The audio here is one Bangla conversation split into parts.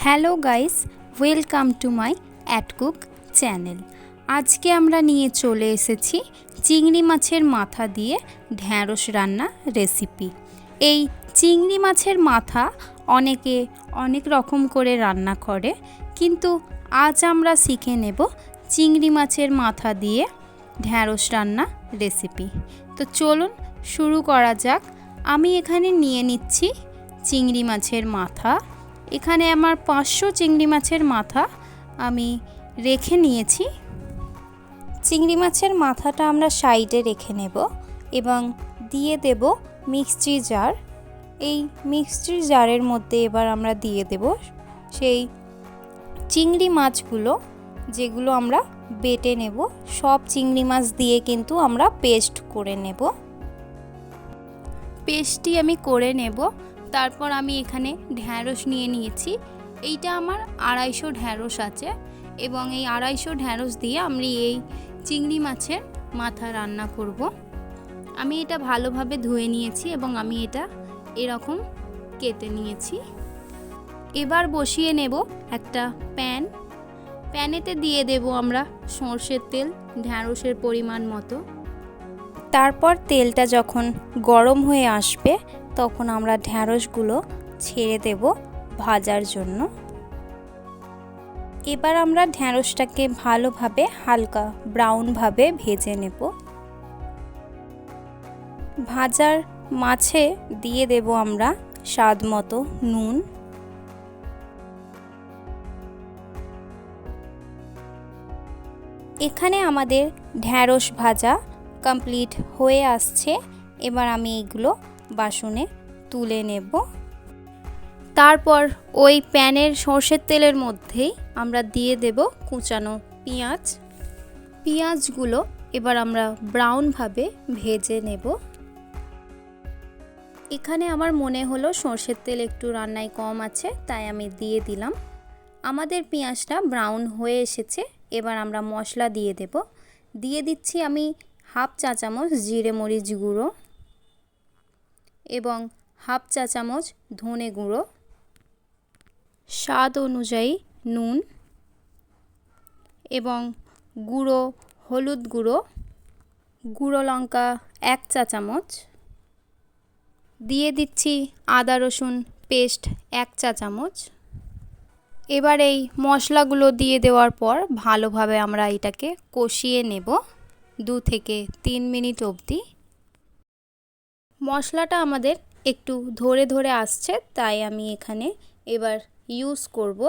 Hello guys, welcome to my at cook channel. আজকে আমরা নিয়ে চলে এসেছি চিংড়ি মাছের মাথা দিয়ে ঢ্যাঁড়স রান্না রেসিপি। এই চিংড়ি মাছের মাথা অনেকে অনেক রকম করে রান্না করে, কিন্তু আজ আমরা শিখে নেব চিংড়ি মাছের মাথা দিয়ে ঢ্যাঁড়স রান্না রেসিপি। তো চলুন শুরু করা যাক। আমি এখানে নিয়ে নিচ্ছি চিংড়ি মাছের মাথা। এখানে আমার 500 চিংড়ি মাছের মাথা আমি রেখে নিয়েছি। চিংড়ি মাছের মাথাটা আমরা সাইডে রেখে নেব এবং দিয়ে দেব মিক্সি জার। এই মিক্সি জারের মধ্যে এবার আমরা দিয়ে দেব সেই চিংড়ি মাছগুলো, যেগুলো আমরা বেটে নেব। সব চিংড়ি মাছ দিয়ে কিন্তু আমরা পেস্ট করে নেব। পেস্টটি আমি করে নেব। তারপর আমি এখানে ঢ্যাঁড়স নিয়ে নিয়েছি। এইটা আমার 250 ঢ্যাঁড়স আছে এবং এই 250 ঢ্যাঁড়স দিয়ে আমি এই চিংড়ি মাছের মাথা রান্না করব। আমি এটা ভালোভাবে ধুয়ে নিয়েছি এবং আমি এটা এরকম কেটে নিয়েছি। এবার বসিয়ে নেব একটা প্যানেতে দিয়ে দেব আমরা সর্ষের তেল ঢ্যাঁড়সের পরিমাণ মতো। তারপর তেলটা যখন গরম হয়ে আসবে তখন আমরা ঢ্যাঁড়সগুলো ছেড়ে দেব ভাজার জন্য। এবার আমরা ঢ্যাঁড়সটাকে ভালোভাবে হালকা ব্রাউনভাবে ভেজে নেব। ভাজার মাঝে দিয়ে দেব আমরা স্বাদ মতো নুন। এখানে আমাদের ঢ্যাঁড়স ভাজা কমপ্লিট হয়ে আসছে। এবার আমি এইগুলো বাসনে তুলে নেব। তারপর ওই প্যানের সর্ষের তেলের মধ্যেই আমরা দিয়ে দেব কুচানো পেঁয়াজগুলো এবার আমরা ব্রাউনভাবে ভেজে নেব। এখানে আমার মনে হলো সর্ষের তেল একটু রান্নায় কম আছে, তাই আমি দিয়ে দিলাম। আমাদের পেঁয়াজটা ব্রাউন হয়ে এসেছে। এবার আমরা মশলা দিয়ে দেব। দিয়ে দিচ্ছি আমি হাফ চা চামচ জিরে মরিচ গুঁড়ো এবং হাফ চা চামচ ধনে গুঁড়ো, স্বাদ অনুযায়ী নুন এবং গুঁড়ো হলুদ গুঁড়ো লঙ্কা 1 চা চামচ, দিয়ে দিচ্ছি আদা রসুন পেস্ট 1 চা চামচ। এবার এই মশলাগুলো দিয়ে দেওয়ার পর ভালোভাবে আমরা এটাকে কষিয়ে নেব 2 থেকে 3 মিনিট অবধি। মশলাটা আমাদের একটু ধরে ধরে আসছে, তাই আমি এখানে এবার ইউজ করব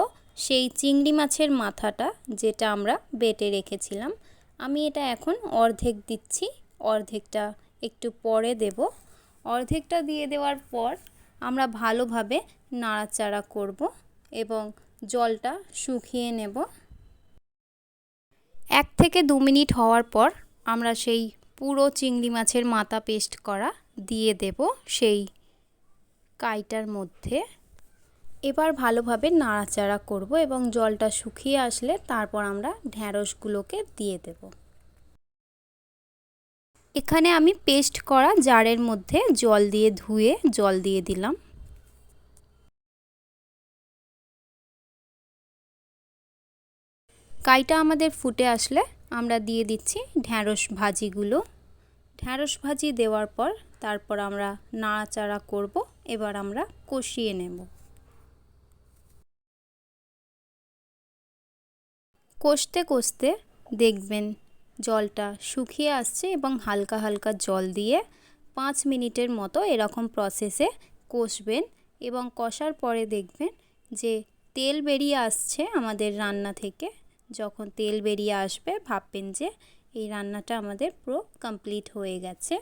সেই চিংড়ি মাছের মাথাটা, যেটা আমরা বেটে রেখেছিলাম। আমি এটা এখন অর্ধেক দিচ্ছি, অর্ধেকটা একটু পরে দেব। অর্ধেকটা দিয়ে দেওয়ার পর আমরা ভালোভাবে নাড়াচাড়া করব এবং জলটা শুকিয়ে নেব। 1 থেকে 2 মিনিট হওয়ার পর আমরা সেই পুরো চিংড়ি মাছের মাথা পেস্ট করা দিয়ে দেব সেই কাইটার মধ্যে। এবার ভালোভাবে নাড়াচাড়া করব এবং জলটা শুকিয়ে আসলে তারপর আমরা ঢ্যাঁড়সগুলোকে দিয়ে দেব। এখানে আমি পেস্ট করা জারের মধ্যে জল দিয়ে ধুয়ে জল দিয়ে দিলাম। কাইটা আমাদের ফুটে আসলে আমরা দিয়ে দিচ্ছি ঢ্যাঁড়স ভাজিগুলো। ঢ্যাঁড়স ভাজি দেওয়ার পর তারপর আমরা নাড়াচাড়া করব। এবার আমরা কষিয়ে নেব। কষতে কষতে দেখবেন জলটা শুকিয়ে আসছে এবং হালকা হালকা জল দিয়ে 5 মিনিটের মতো এরকম প্রসেসে কষবেন এবং কষার পরে দেখবেন যে তেল বেরিয়ে আসছে আমাদের রান্না থেকে। যখন তেল বেরিয়ে আসবে ভাববেন যে এই রান্নাটা আমাদের পুরো কমপ্লিট হয়ে গেছে।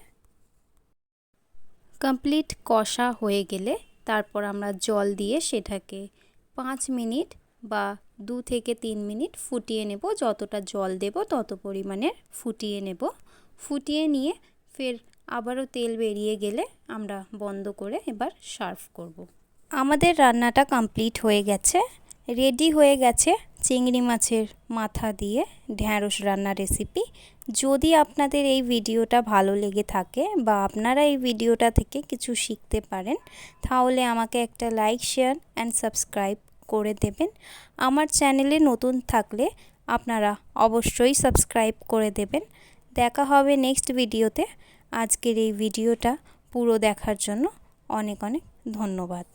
কমপ্লিট কষা হয়ে গেলে তারপর আমরা জল দিয়ে সেটাকে 5 মিনিট বা 2 থেকে 3 মিনিট ফুটিয়ে নেব। যতটা জল দেব তত পরিমাণে ফুটিয়ে নেব। ফুটিয়ে নিয়ে ফের আবারও তেল বেরিয়ে গেলে আমরা বন্ধ করে এবার সার্ভ করব। আমাদের রান্নাটা কমপ্লিট হয়ে গেছে, রেডি হয়ে গেছে চিংড়ি মাছের মাথা দিয়ে ঢ্যাঁড়স রান্না রেসিপি। যদি আপনাদের এই ভিডিওটা ভালো লেগে থাকে বা আপনারা এই ভিডিওটা থেকে কিছু শিখতে পারেন, তাহলে আমাকে একটা লাইক, শেয়ার অ্যান্ড সাবস্ক্রাইব করে দেবেন। আমার চ্যানেলে নতুন থাকলে আপনারা অবশ্যই সাবস্ক্রাইব করে দেবেন। দেখা হবে নেক্সট ভিডিওতে। আজকের এই ভিডিওটা পুরো দেখার জন্য অনেক অনেক ধন্যবাদ।